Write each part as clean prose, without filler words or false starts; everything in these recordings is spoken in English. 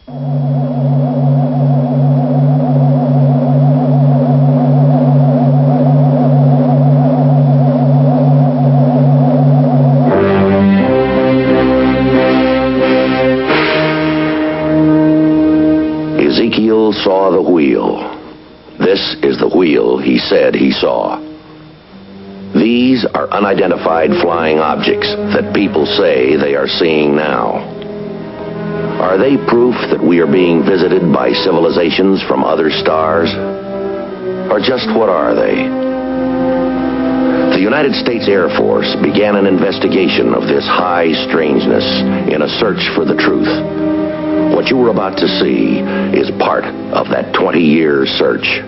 Ezekiel saw the wheel. This is the wheel he said he saw. These are unidentified flying objects that people say they are seeing now. Are they proof that we are being visited by civilizations from other stars? Or just what are they? The United States Air Force began an investigation of this high strangeness in a search for the truth. What you are about to see is part of that 20-year search.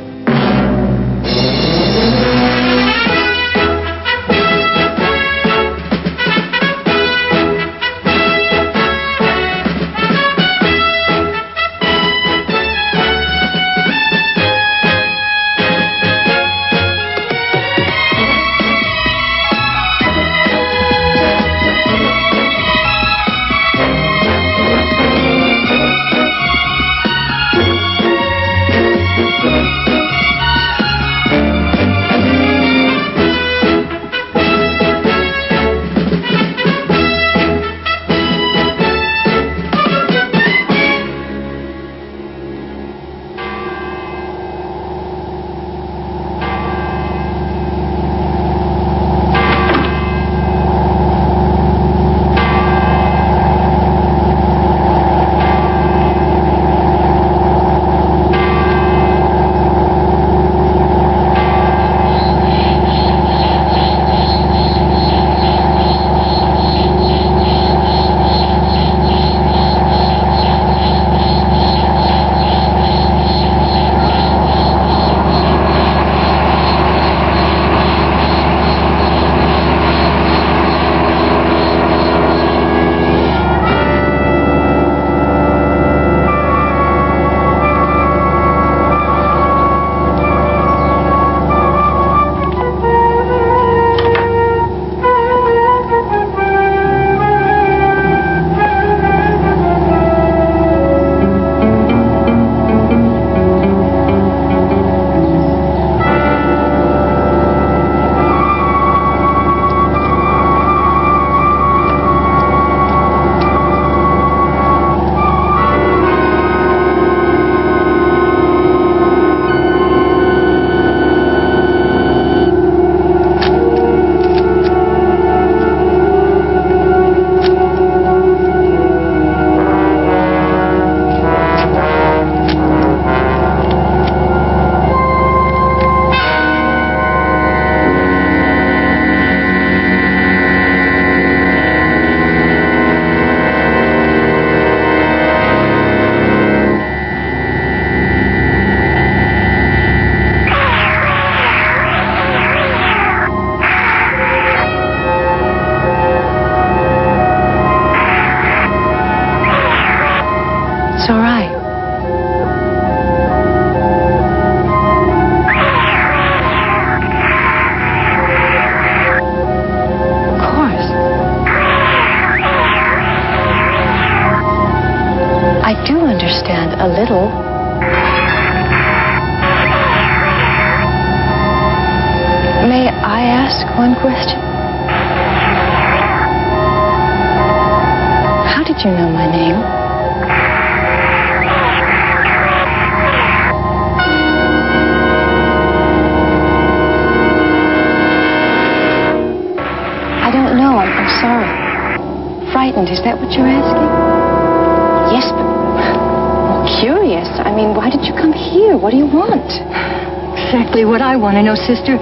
It's all right. Of course. I do understand a little. May I ask one question? How did you know my name? I don't know. I'm sorry. Frightened, is that what you're asking? Yes, but I'm curious. I mean, why did you come here? What do you want? Exactly what I want to know, sister.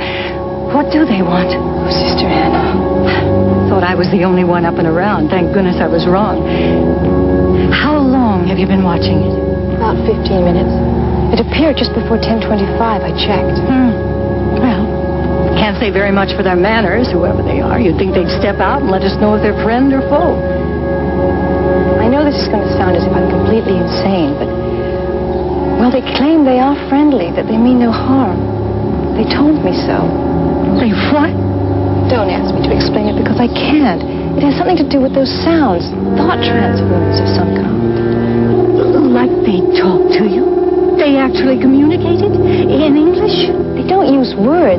What do they want? Oh, Sister Anna. Thought I was the only one up and around. Thank goodness I was wrong. How long have you been watching it? About 15 minutes. It appeared just before 10:25. I checked. Well, can't say very much for their manners, whoever they are. You'd think they'd step out and let us know if they're friend or foe. I know this is going to sound as if I'm completely insane, but... well, they claim they are friendly, that they mean no harm. They told me so. They what? Don't ask me to explain it because I can't. It has something to do with those sounds. Thought transference of some kind. Like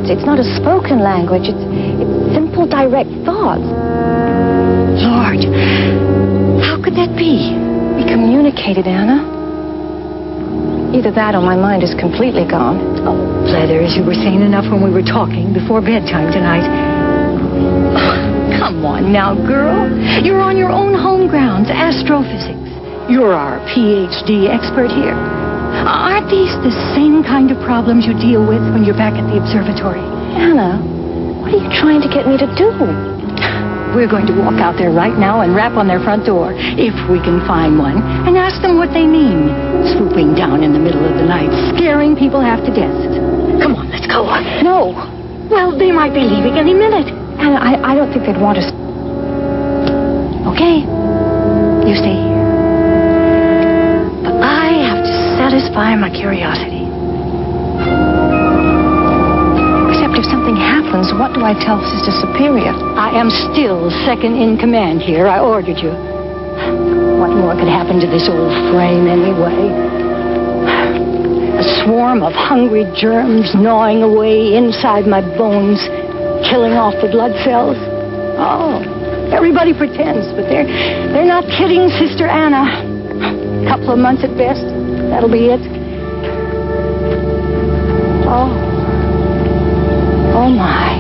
words. It's not a spoken language. It's simple, direct thoughts. Lord, how could that be? We communicated, Anna. Either that or my mind is completely gone. Oh, Leathers, you were sane enough when we were talking before bedtime tonight. Oh, come on now, girl. You're on your own home grounds, astrophysics. You're our PhD expert here. Aren't these the same kind of problems you deal with when you're back at the observatory? Anna, what are you trying to get me to do? We're going to walk out there right now and rap on their front door, if we can find one, and ask them what they mean. Swooping down in the middle of the night, scaring people half to death. Come on, let's go. No. Well, they might be leaving any minute. Anna, I don't think they'd want us. Okay. You stay here. But I have to satisfy my curiosity. Except if something happens, what do I tell Sister Superior? I am still second in command here. I ordered you. What more could happen to this old frame anyway? A swarm of hungry germs gnawing away inside my bones, killing off the blood cells. Oh, everybody pretends, but they're not kidding Sister Anna. A couple of months at best. That'll be it. Oh my.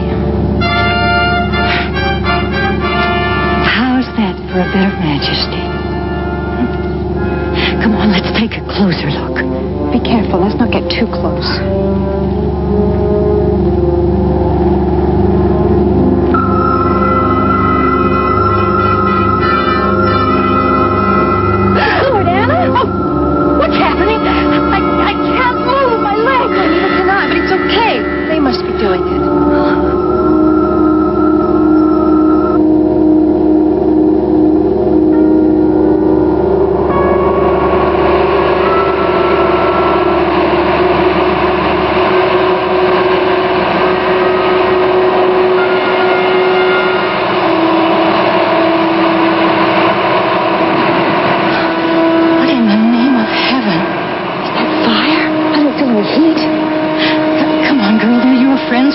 How's that for a bit of majesty? Come on, let's take a closer look. Be careful, let's not get too close. Lord, Anna? Oh, what's happening? I can't move my leg. Neither can I, but it's okay. They must be doing it.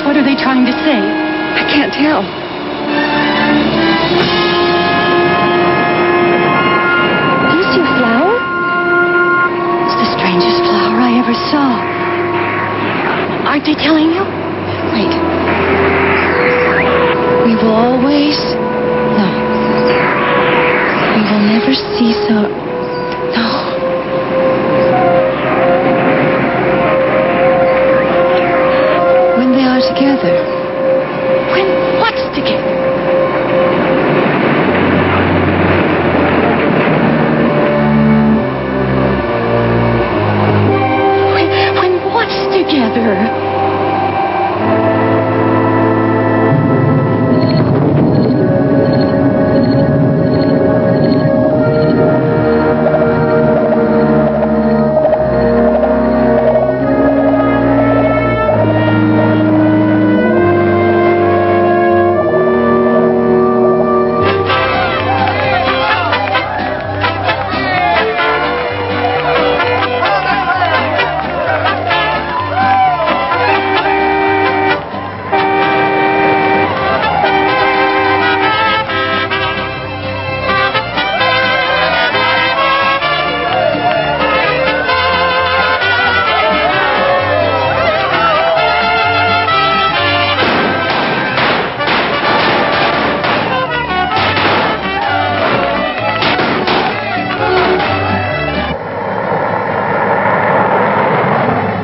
What are they trying to say? I can't tell. Do you see a flower? It's the strangest flower I ever saw. Aren't they telling you? Wait. We will always... No. We will never cease our... No. Together. When what's together? When what's together?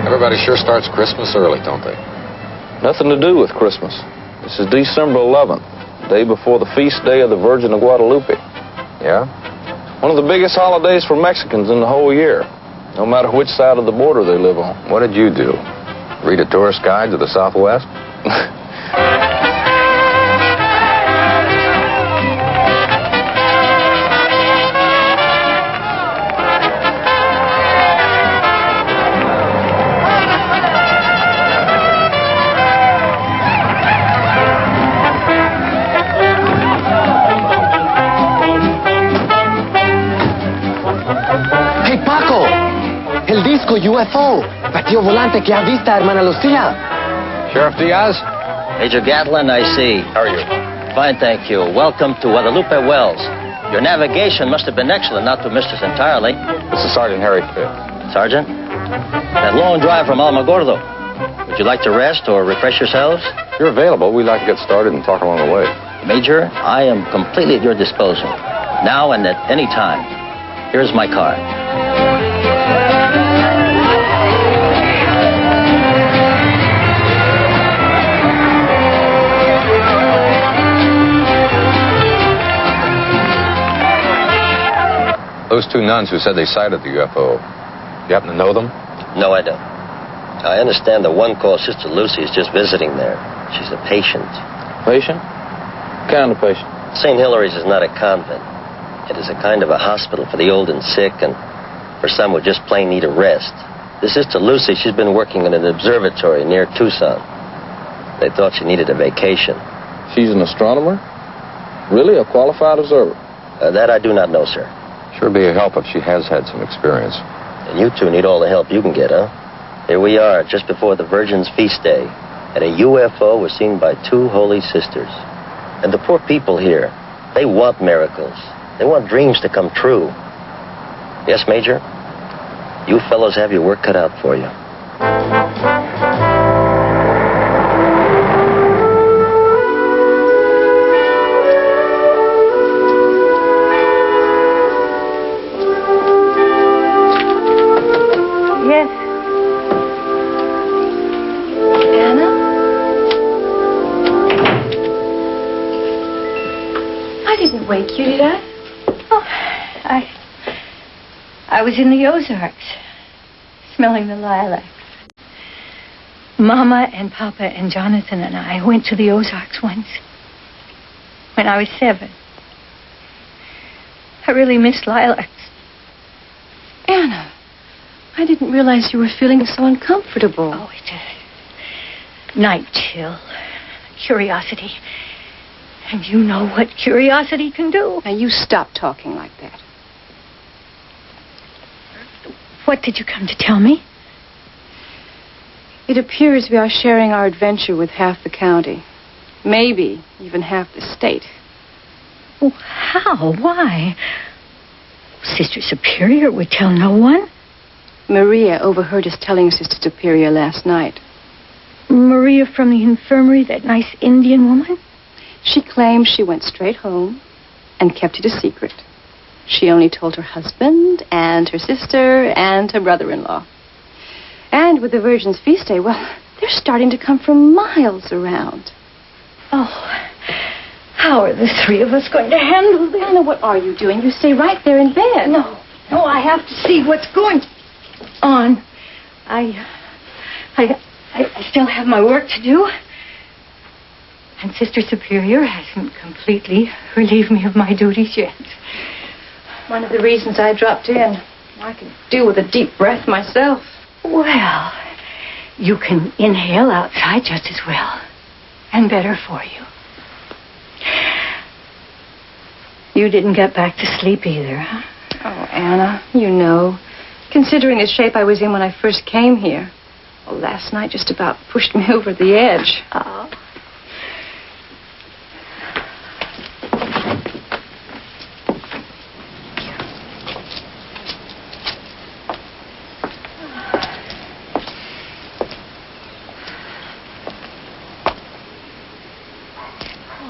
Everybody sure starts Christmas early, don't they? Nothing to do with Christmas. This is December 11th, day before the feast day of the Virgin of Guadalupe. Yeah? One of the biggest holidays for Mexicans in the whole year, no matter which side of the border they live on. What did you do? Read a tourist guide to the Southwest? El disco UFO. Platillo volante que ha vista, hermana Lucía. Sheriff Diaz? Major Gatlin, I see. How are you? Fine, thank you. Welcome to Guadalupe Wells. Your navigation must have been excellent, not to miss us entirely. This is Sergeant Harry Fitz. Sergeant? That long drive from Alamogordo. Would you like to rest or refresh yourselves? If you're available, we'd like to get started and talk along the way. Major, I am completely at your disposal. Now and at any time. Here's my card. Those two nuns who said they sighted the UFO, you happen to know them? No, I don't. I understand the one called Sister Lucy is just visiting there. She's a patient. Patient? What kind of patient? St. Hilary's is not a convent. It is a kind of a hospital for the old and sick and for some who just plain need a rest. This Sister Lucy, she's been working in an observatory near Tucson. They thought she needed a vacation. She's an astronomer? Really? A qualified observer? That I do not know, sir. Sure be a help if she has had some experience. And you two need all the help you can get, huh? Here we are, just before the Virgin's feast day, and a UFO was seen by two holy sisters. And the poor people here, they want miracles. They want dreams to come true. Yes, Major? You fellows have your work cut out for you. Yes. Anna? I didn't wake you, did I? Oh, I was in the Ozarks, smelling the lilacs. Mama and Papa and Jonathan and I went to the Ozarks once, when I was 7. I really miss lilacs. Anna, I didn't realize you were feeling so uncomfortable. Oh, it's a night chill, curiosity. And you know what curiosity can do. Now, you stop talking like that. What did you come to tell me? It appears we are sharing our adventure with half the county. Maybe even half the state. Oh, how? Why? Sister Superior would tell no one. Maria overheard us telling Sister Superior last night. Maria from the infirmary, that nice Indian woman? She claims she went straight home and kept it a secret. She only told her husband and her sister and her brother-in-law. And with the Virgin's feast day, well, they're starting to come from miles around. Oh, how are the three of us going to handle this? Anna, what are you doing? You stay right there in bed. No, I have to see what's going on. I still have my work to do. And Sister Superior hasn't completely relieved me of my duties yet. One of the reasons I dropped in. I can do with a deep breath myself. Well, you can inhale outside just as well. And better for you. You didn't get back to sleep either, huh? Oh, Anna, you know. Considering the shape I was in when I first came here. Well, last night just about pushed me over the edge. Oh.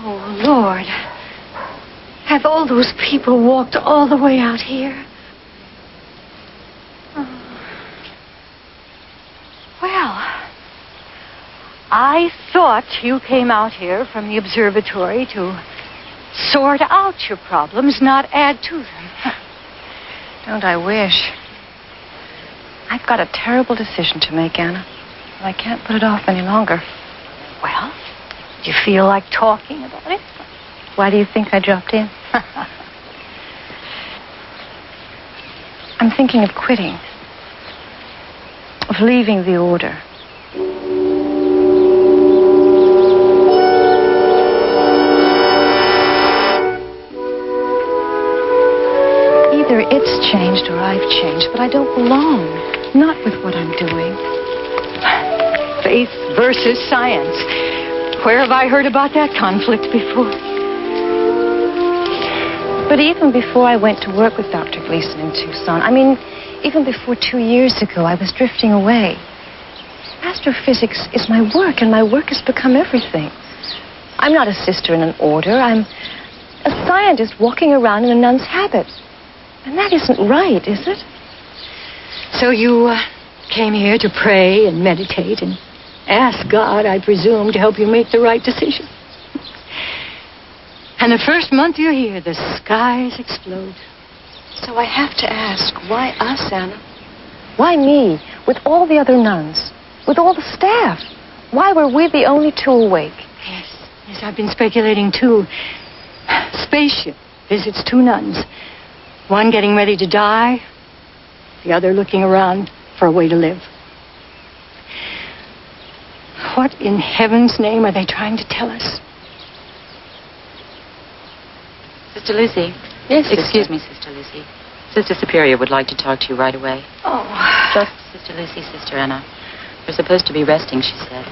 Oh, Lord. Have all those people walked all the way out here? Well, I thought you came out here from the observatory to sort out your problems, not add to them. Don't I wish? I've got a terrible decision to make, Anna. I can't put it off any longer. Well, do you feel like talking about it? Why do you think I dropped in? I'm thinking of quitting. Of leaving the order. Either it's changed or I've changed, but I don't belong. Not with what I'm doing. Faith versus science. Where have I heard about that conflict before? But even before I went to work with Dr. Gleason in Tucson, even before 2 years ago, I was drifting away. Astrophysics is my work, and my work has become everything. I'm not a sister in an order. I'm a scientist walking around in a nun's habit. And that isn't right, is it? So you came here to pray and meditate and ask God, I presume, to help you make the right decision. And the first month you're here, the skies explode. So I have to ask, why us, Anna? Why me, with all the other nuns, with all the staff? Why were we the only two awake? Yes, I've been speculating too. Spaceship visits 2 nuns. One getting ready to die, the other looking around for a way to live. What in heaven's name are they trying to tell us? Sister Lucy. Yes, Excuse me, Sister Lucy. Sister Superior would like to talk to you right away. Oh. Just Sister Lucy, Sister Anna. You're supposed to be resting, she said.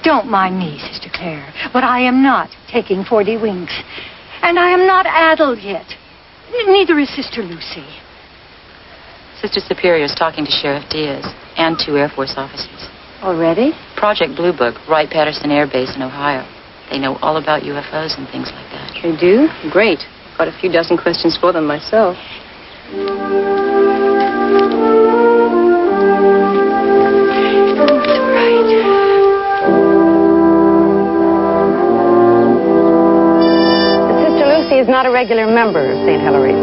Don't mind me, Sister Claire, but I am not taking 40 winks. And I am not addled yet. Neither is Sister Lucy. Sister Superior is talking to Sheriff Diaz and 2 Air Force officers. Already? Project Bluebook, Wright-Patterson Air Base in Ohio. They know all about UFOs and things like that. They do? Great. Got a few dozen questions for them myself. Sister Lucy is not a regular member of St. Hilary's.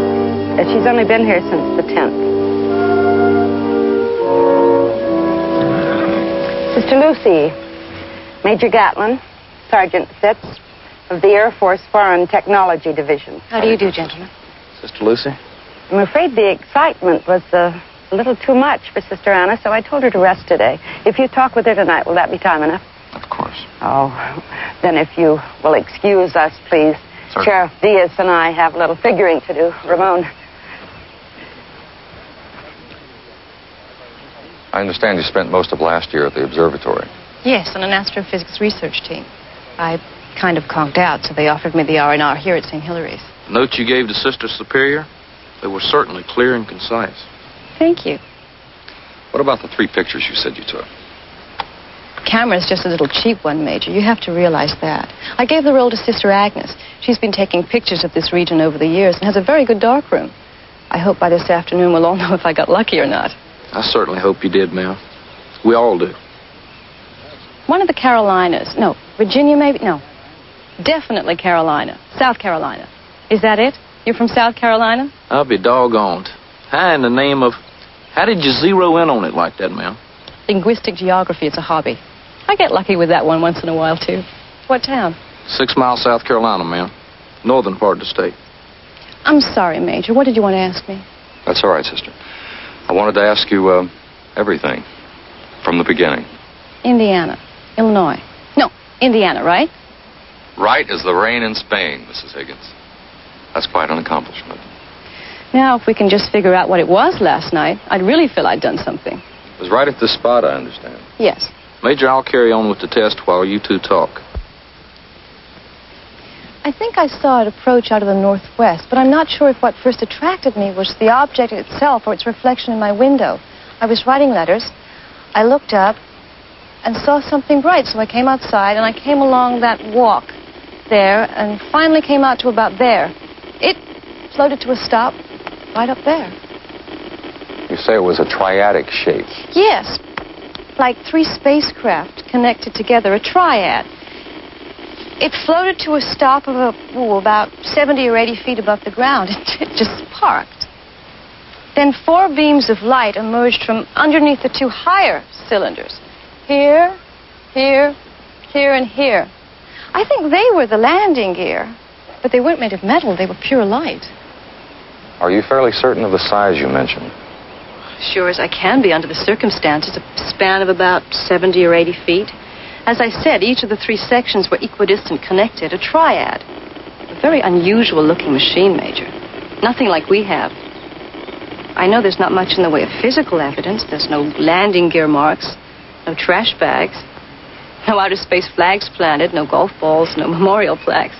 She's only been here since the 10th. Sister Lucy, Major Gatlin, Sergeant Fitz of the Air Force Foreign Technology Division. How do you do, gentlemen? Sister Lucy? I'm afraid the excitement was a little too much for Sister Anna, so I told her to rest today. If you talk with her tonight, will that be time enough? Of course. Oh, then if you will excuse us, please. Certainly. Sheriff Diaz and I have a little figuring to do. Ramon. I understand you spent most of last year at the observatory. Yes, on an astrophysics research team. I kind of conked out, so they offered me the R&R here at St. Hilary's. The notes you gave to Sister Superior, they were certainly clear and concise. Thank you. What about the 3 pictures you said you took? Camera's just a little cheap one, Major. You have to realize that. I gave the roll to Sister Agnes. She's been taking pictures of this region over the years and has a very good darkroom. I hope by this afternoon we'll all know if I got lucky or not. I certainly hope you did, ma'am. We all do. One of the Carolinas. No, Virginia maybe? No. Definitely Carolina. South Carolina. Is that it? You're from South Carolina? I'll be doggoned. How in the name of... How did you zero in on it like that, ma'am? Linguistic geography is a hobby. I get lucky with that one once in a while, too. What town? 6 Miles, South Carolina, ma'am. Northern part of the state. I'm sorry, Major. What did you want to ask me? That's all right, sister. I wanted to ask you everything from the beginning. Indiana. Illinois. No, Indiana, right? Right as the rain in Spain, Mrs. Higgins. That's quite an accomplishment. Now, if we can just figure out what it was last night, I'd really feel I'd done something. It was right at this spot, I understand. Yes. Major, I'll carry on with the test while you 2 talk. I think I saw it approach out of the northwest, but I'm not sure if what first attracted me was the object itself or its reflection in my window. I was writing letters. I looked up and saw something bright, so I came outside, and I came along that walk there and finally came out to about there. It floated to a stop right up there. You say it was a triadic shape. Yes, like 3 spacecraft connected together, a triad. It floated to a stop of about 70 or 80 feet above the ground. It just parked. Then 4 beams of light emerged from underneath the 2 higher cylinders. Here, here, here, and here. I think they were the landing gear, but they weren't made of metal. They were pure light. Are you fairly certain of the size you mentioned? Sure as I can be under the circumstances. A span of about 70 or 80 feet. As I said, each of the 3 sections were equidistant connected, a triad. A very unusual-looking machine, Major. Nothing like we have. I know there's not much in the way of physical evidence. There's no landing gear marks. no trash bags, no outer space flags planted, no golf balls, no memorial plaques.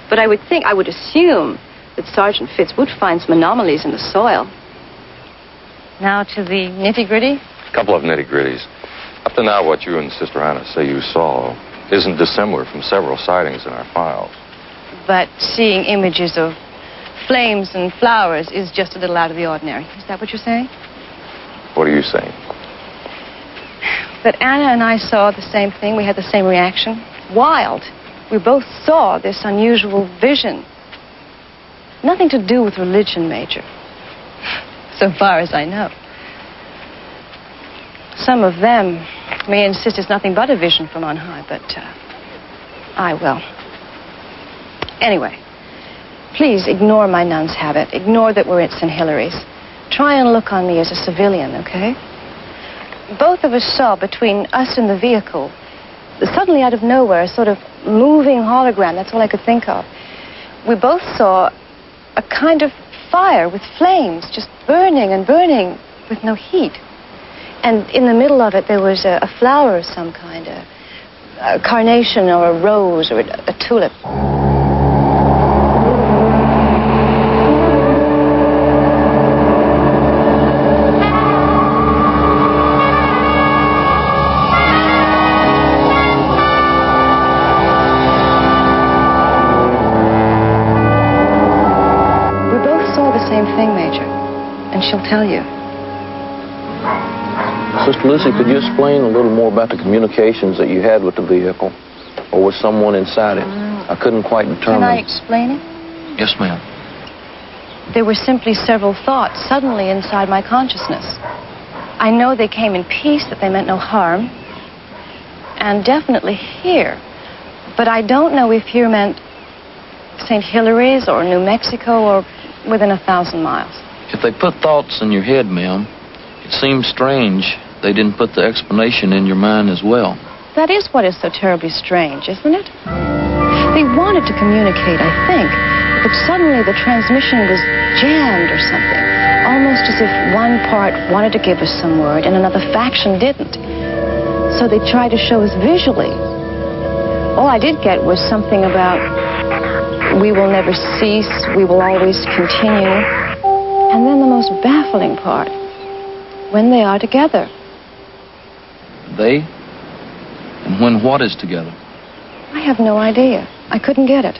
But I would assume that Sergeant Fitz would find some anomalies in the soil. Now to the nitty-gritty? A couple of nitty-gritties. Up to now, what you and Sister Anna say you saw isn't dissimilar from several sightings in our files. But seeing images of flames and flowers is just a little out of the ordinary. Is that what you're saying? What are you saying? That Anna and I saw the same thing. We had the same reaction. Wild. We both saw this unusual vision. Nothing to do with religion, Major. So far as I know. Some of them may insist it's nothing but a vision from on high, but I will. Anyway, please ignore my nun's habit. Ignore that we're at St. Hilary's. Try and look on me as a civilian, okay? Both of us saw between us and the vehicle, suddenly out of nowhere, a sort of moving hologram. That's all I could think of. We both saw a kind of fire with flames just burning and burning with no heat. And in the middle of it, there was a flower of some kind, a carnation or a rose or a tulip. We both saw the same thing, Major, and she'll tell you. Sister Lucy, could you explain a little more about the communications that you had with the vehicle or with someone inside it? I couldn't quite determine. Can I explain it? Yes, ma'am. There were simply several thoughts suddenly inside my consciousness. I know they came in peace, that they meant no harm, and definitely here. But I don't know if here meant St. Hilary's or New Mexico or within 1,000 miles. If they put thoughts in your head, ma'am, it seems strange they didn't put the explanation in your mind as well. That is what is so terribly strange, isn't it? They wanted to communicate, I think, but suddenly the transmission was jammed or something, almost as if one part wanted to give us some word and another faction didn't. So they tried to show us visually. All I did get was something about we will never cease, we will always continue, and then the most baffling part, when they are together. They? And when what is together? I have no idea. I couldn't get it.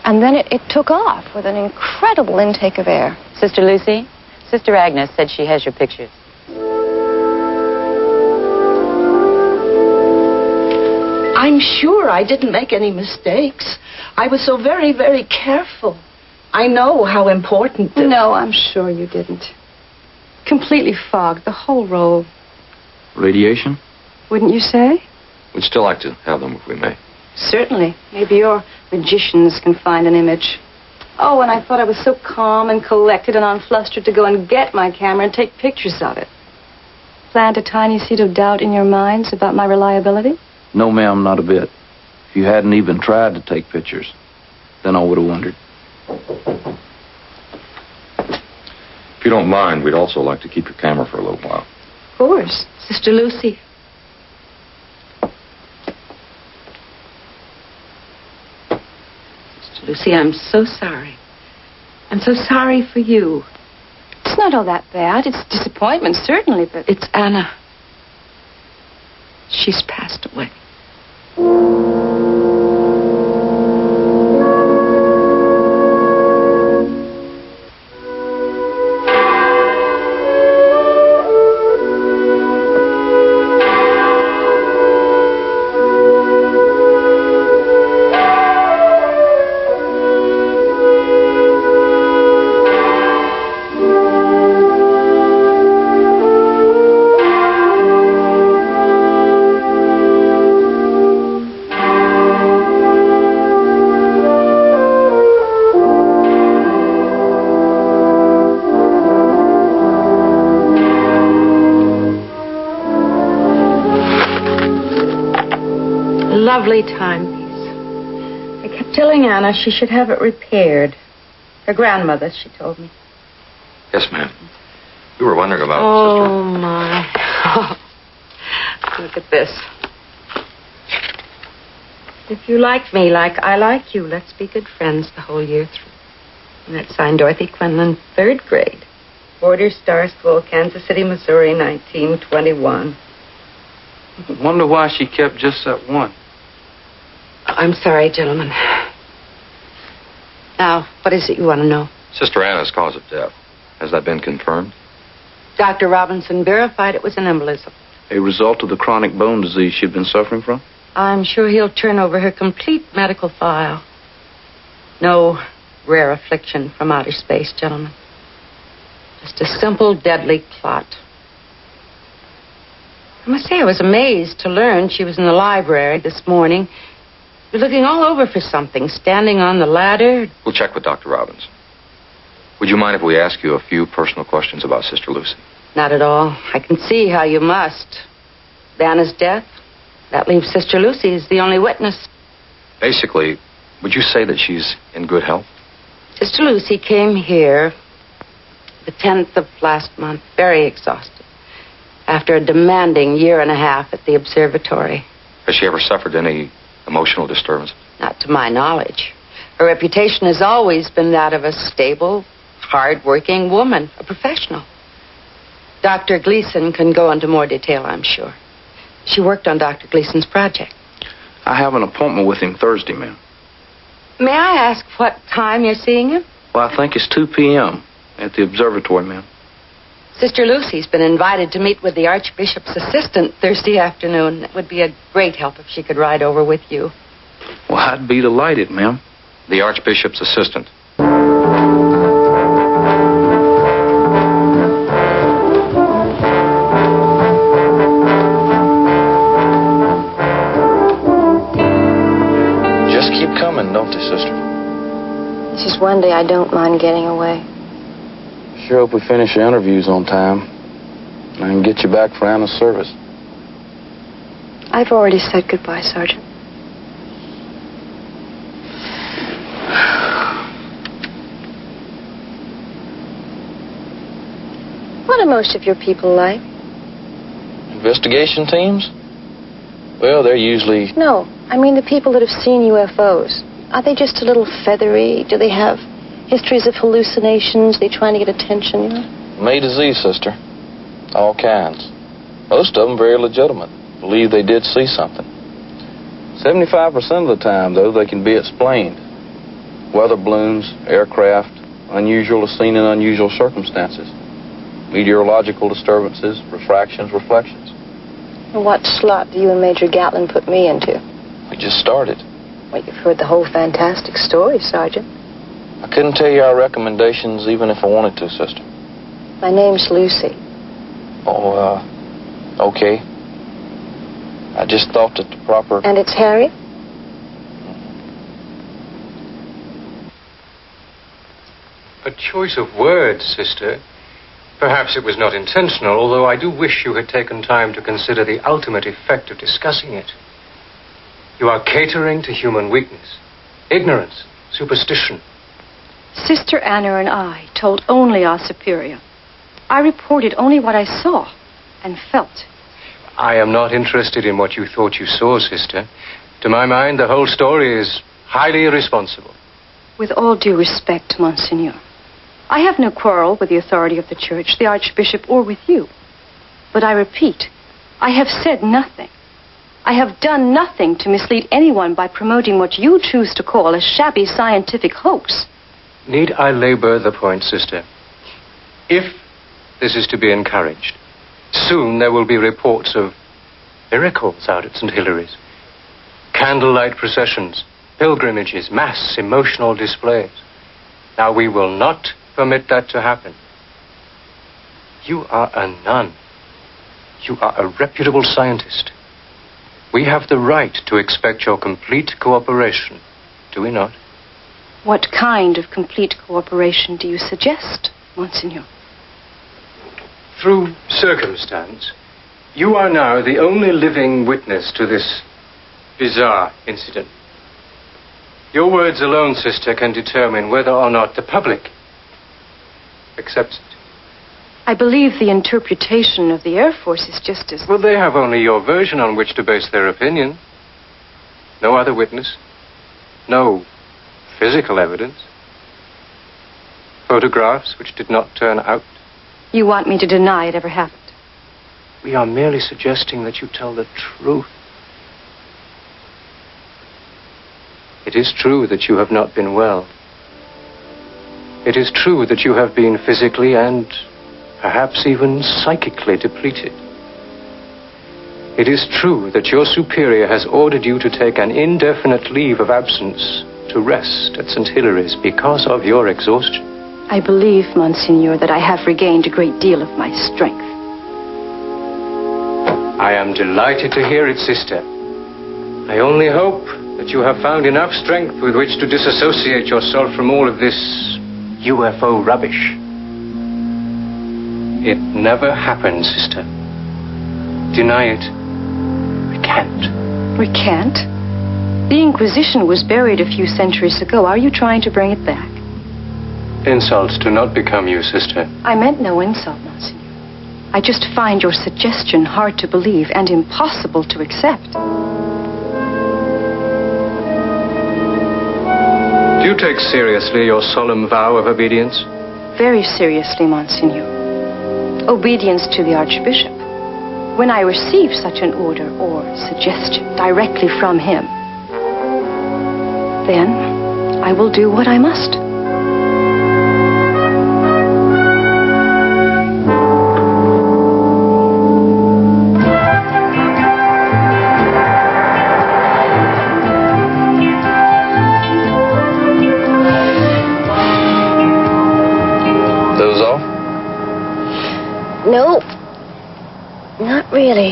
And then it took off with an incredible intake of air. Sister Lucy, Sister Agnes said she has your pictures. I'm sure I didn't make any mistakes. I was so very, very careful. I know how important this... No, I'm sure you didn't. Completely fogged, the whole roll. Radiation? Wouldn't you say? We'd still like to have them if we may. Certainly. Maybe your magicians can find an image. Oh, and I thought I was so calm and collected and unflustered to go and get my camera and take pictures of it. Plant a tiny seed of doubt in your minds about my reliability? No, ma'am, not a bit. If you hadn't even tried to take pictures, then I would have wondered. If you don't mind, we'd also like to keep your camera for a little while. Of course. Sister Lucy. Sister Lucy, I'm so sorry. I'm so sorry for you. It's not all that bad. It's disappointment, certainly, but... It's Anna. She's passed away. Lovely timepiece. I kept telling Anna she should have it repaired. Her grandmother, she told me. Yes, ma'am. We were wondering about Oh, my. Look at this. If you like me like I like you, let's be good friends the whole year through. And that's signed Dorothy Quinlan, 3rd grade. Border Star School, Kansas City, Missouri, 1921. Wonder why she kept just that one. I'm sorry, gentlemen. Now, what is it you want to know? Sister Anna's cause of death. Has that been confirmed? Dr. Robinson verified it was an embolism. A result of the chronic bone disease she'd been suffering from? I'm sure he'll turn over her complete medical file. No rare affliction from outer space, gentlemen. Just a simple, deadly clot. I must say I was amazed to learn she was in the library this morning. She was looking all over for something, standing on the ladder. We'll check with Dr. Robbins. Would you mind if we ask you a few personal questions about Sister Lucy? Not at all. I can see how you must. Anna's death, that leaves Sister Lucy as the only witness. Basically, would you say that she's in good health? Sister Lucy came here the 10th of last month, very exhausted, after a demanding 1.5 years at the observatory. Has she ever suffered any emotional disturbance? Not to my knowledge. Her reputation has always been that of a stable, hard-working woman, a professional. Dr. Gleason can go into more detail, I'm sure. She worked on Dr. Gleason's project. I have an appointment with him Thursday, ma'am. May I ask what time you're seeing him? Well, I think it's 2 p.m. at the observatory, ma'am. Sister Lucy's been invited to meet with the Archbishop's assistant Thursday afternoon. It would be a great help if she could ride over with you. Well, I'd be delighted, ma'am. The Archbishop's assistant. Just keep coming, don't they, sister? It's just one day I don't mind getting away. Sure hope we finish the interviews on time. And I can get you back for Anna's service. I've already said goodbye, Sergeant. What are most of your people like? Investigation teams? Well, they're usually... No, I mean the people that have seen UFOs. Are they just a little feathery? Do they have histories of hallucinations? They trying to get attention, you know? From A to Z, sister. All kinds. Most of them very legitimate. Believe they did see something. 75% of the time, though, they can be explained. Weather balloons, aircraft, unusual as seen in unusual circumstances. Meteorological disturbances, refractions, reflections. And what slot do you and Major Gatlin put me into? We just started. Well, you've heard the whole fantastic story, Sergeant. I couldn't tell you our recommendations even if I wanted to, sister. My name's Lucy. Oh, okay. I just thought that the proper... And it's Harry? A choice of words, sister. Perhaps it was not intentional, although I do wish you had taken time to consider the ultimate effect of discussing it. You are catering to human weakness, ignorance, superstition. Sister Anna and I told only our superior. I reported only what I saw and felt. I am not interested in what you thought you saw, sister. To my mind, the whole story is highly irresponsible. With all due respect, Monsignor, I have no quarrel with the authority of the Church, the Archbishop, or with you. But I repeat, I have said nothing. I have done nothing to mislead anyone by promoting what you choose to call a shabby scientific hoax. Need I labor the point, sister? If this is to be encouraged, soon there will be reports of miracles out at St. Hilary's. Candlelight processions, pilgrimages, mass emotional displays. Now, we will not permit that to happen. You are a nun. You are a reputable scientist. We have the right to expect your complete cooperation, do we not? What kind of complete cooperation do you suggest, Monsignor? Through circumstance, you are now the only living witness to this bizarre incident. Your words alone, sister, can determine whether or not the public accepts it. I believe the interpretation of the Air Force is just as... Well, they have only your version on which to base their opinion. No other witness. No physical evidence. Photographs which did not turn out. You want me to deny it ever happened? We are merely suggesting that you tell the truth. It is true that you have not been well. It is true that you have been physically and perhaps even psychically depleted. It is true that your superior has ordered you to take an indefinite leave of absence to rest at St. Hilary's because of your exhaustion. I believe, Monsignor, that I have regained a great deal of my strength. I am delighted to hear it, sister. I only hope that you have found enough strength with which to disassociate yourself from all of this UFO rubbish. It never happened, sister. Deny it. Recant. Recant? The Inquisition was buried a few centuries ago. Are you trying to bring it back? Insults do not become you, sister. I meant no insult, Monsignor. I just find your suggestion hard to believe and impossible to accept. Do you take seriously your solemn vow of obedience? Very seriously, Monsignor. Obedience to the Archbishop. When I receive such an order or suggestion directly from him, then I will do what I must. Nope. Not really.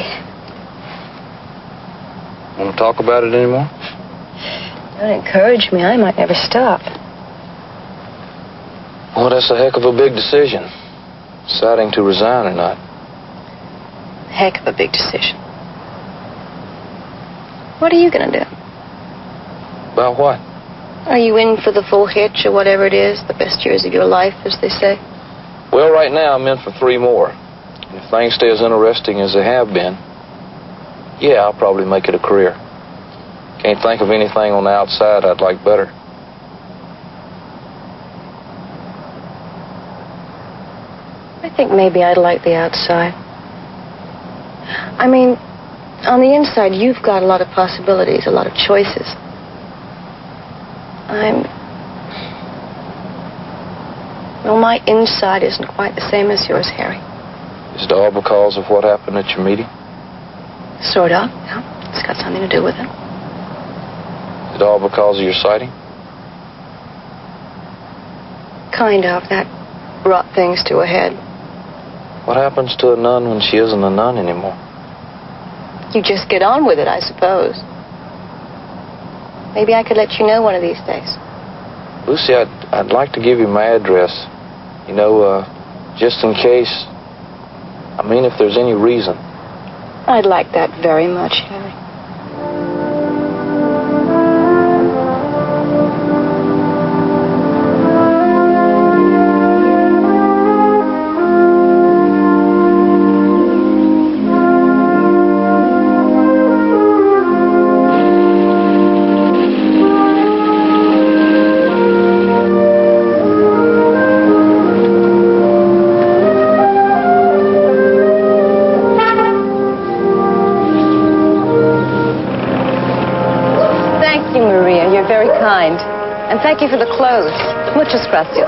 Want to talk about it anymore? Don't encourage me. I might never stop. Well, that's a heck of a big decision. Deciding to resign or not. Heck of a big decision. What are you going to do? About what? Are you in for the full hitch or whatever it is? The best years of your life, as they say? Well, right now I'm in for 3 more. And if things stay as interesting as they have been, yeah, I'll probably make it a career. Can't think of anything on the outside I'd like better. I think maybe I'd like the outside. I mean, on the inside, you've got a lot of possibilities, a lot of choices. Well, my inside isn't quite the same as yours, Harry. Is it all because of what happened at your meeting? Sort of, yeah. It's got something to do with it. Is it all because of your sighting? Kind of. That brought things to a head. What happens to a nun when she isn't a nun anymore? You just get on with it, I suppose. Maybe I could let you know one of these days. Lucy, I'd like to give you my address. You know, just in case. I mean, if there's any reason. I'd like that very much, Harry. And thank you for the clothes. Muchas gracias.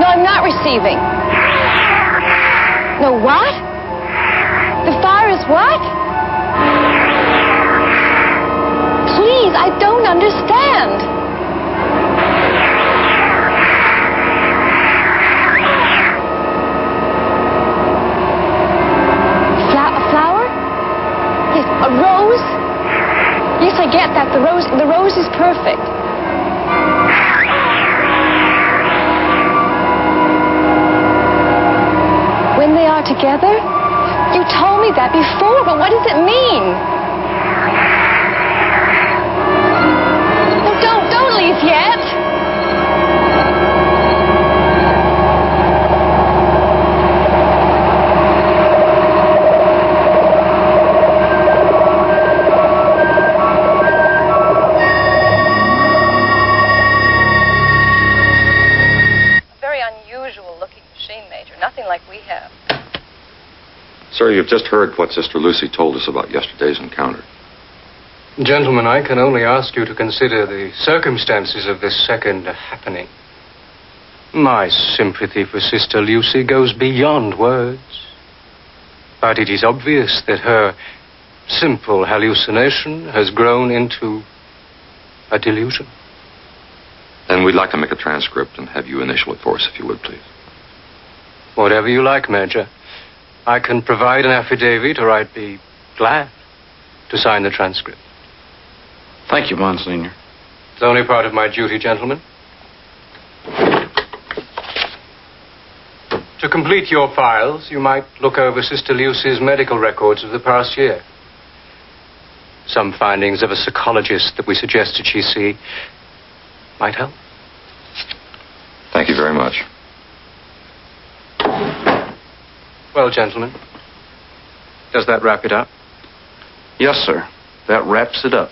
No, I'm not receiving. No, what? The fire is what? Please, I don't understand. A flower? Yes, a rose? Yes, I get that. The rose is perfect. When they are together? You told me that before, but what does it mean? No, don't leave yet. A very unusual looking machine, Major. Nothing like we have. Sir, you've just heard what Sister Lucy told us about yesterday's encounter. Gentlemen, I can only ask you to consider the circumstances of this second happening. My sympathy for Sister Lucy goes beyond words. But it is obvious that her simple hallucination has grown into a delusion. Then we'd like to make a transcript and have you initial it for us, if you would, please. Whatever you like, Major. I can provide an affidavit, or I'd be glad to sign the transcript. Thank you, Monsignor. It's only part of my duty, gentlemen. To complete your files, you might look over Sister Lucy's medical records of the past year. Some findings of a psychologist that we suggested she see might help. Thank you very much. Well, gentlemen, does that wrap it up? Yes, sir. That wraps it up.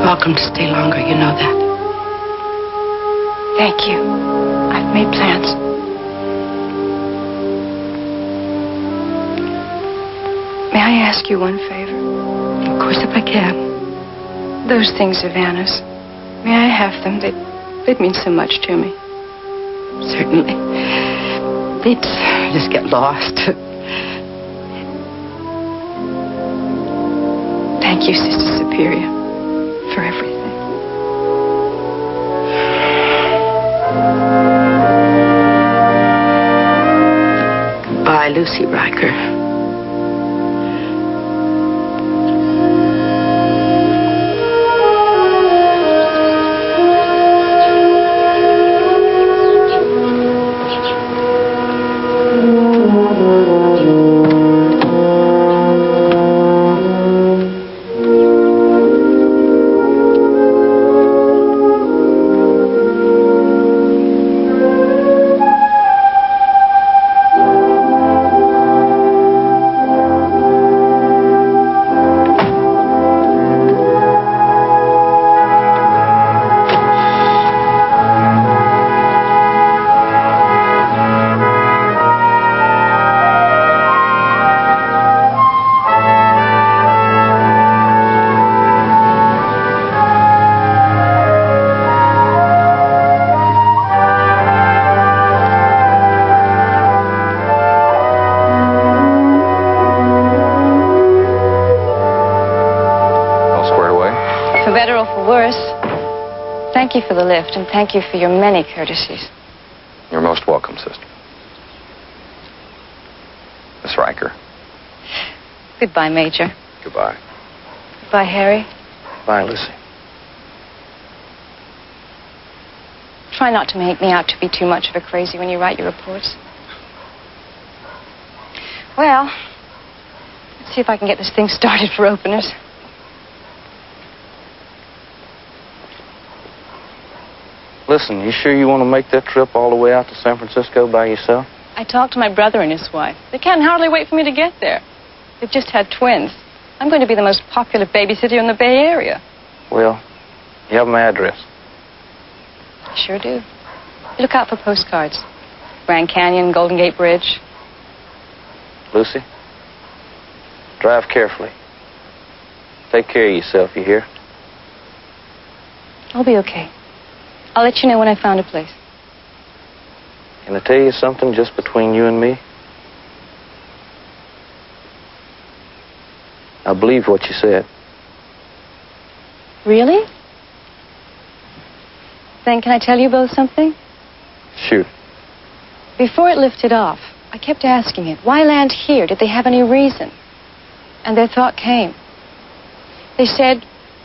Welcome to stay longer, you know that. Thank you. I've made plans. May I ask you one favor? Of course, if I can. Those things of Anna's, may I have them? They'd mean so much to me. Certainly. They'd just get lost. Thank you, Sister Superior, for everything. Goodbye, Lucy Riker. Thank you for the lift, and thank you for your many courtesies. You're most welcome, sister. Miss Riker. Goodbye, Major. Goodbye. Goodbye, Harry. Bye, Lucy. Try not to make me out to be too much of a crazy when you write your reports. Well, let's see if I can get this thing started for openers. Listen, you sure you want to make that trip all the way out to San Francisco by yourself? I talked to my brother and his wife. They can't hardly wait for me to get there. They've just had twins. I'm going to be the most popular babysitter in the Bay Area. Well, you have my address. I sure do. You look out for postcards. Grand Canyon, Golden Gate Bridge. Lucy, drive carefully. Take care of yourself, you hear? I'll be okay. I'll let you know when I found a place. Can I tell you something just between you and me? I believe what you said. Really? Then can I tell you both something? Shoot. Before it lifted off, I kept asking it, why land here? Did they have any reason? And their thought came. They said,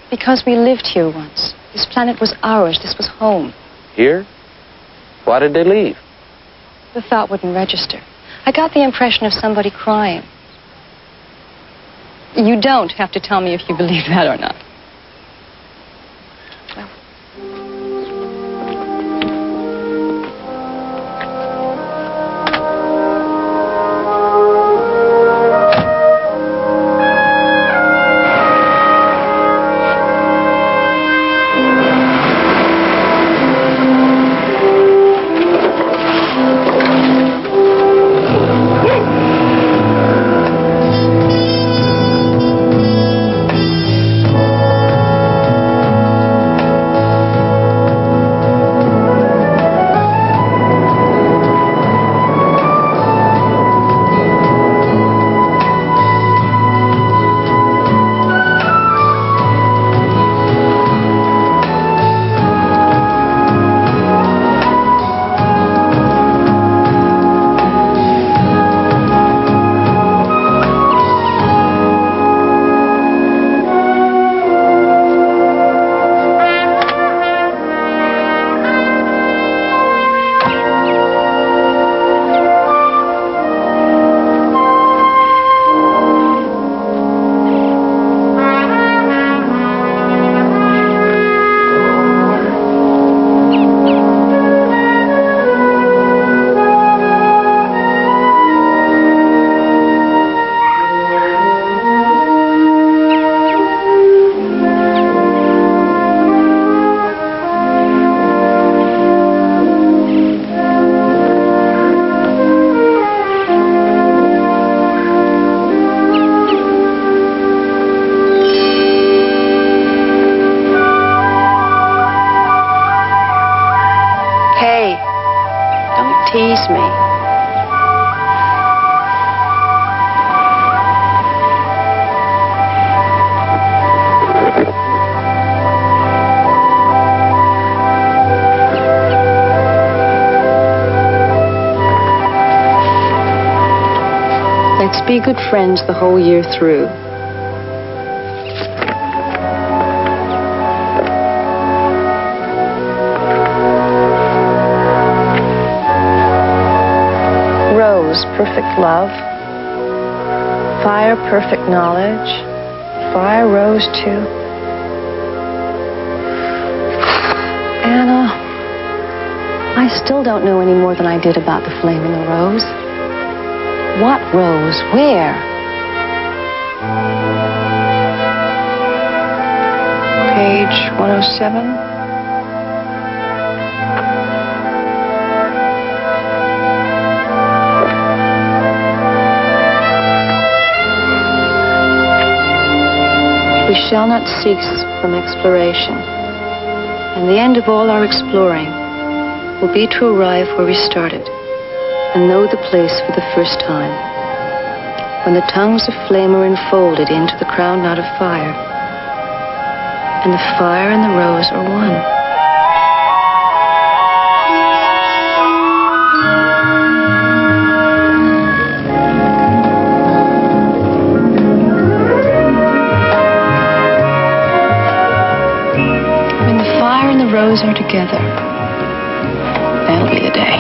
because we lived here once. This planet was ours. This was home. Here? Why did they leave? The thought wouldn't register. I got the impression of somebody crying. You don't have to tell me if you believe that or not. Tease me. Let's be good friends the whole year through. Rose, perfect love. Fire, perfect knowledge. Fire, rose, too. Anna, I still don't know any more than I did about the flame in the rose. What rose? Where? Page 107. We shall not cease from exploration, and the end of all our exploring will be to arrive where we started and know the place for the first time, when the tongues of flame are enfolded into the crown knot of fire, and the fire and the rose are one. Rose are together. That'll be the day.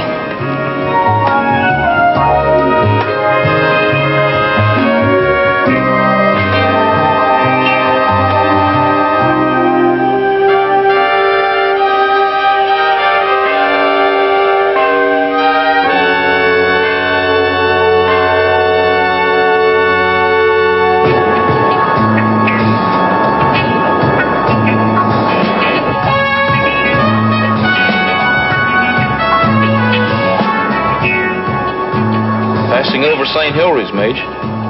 Passing over St. Hilary's, Mage.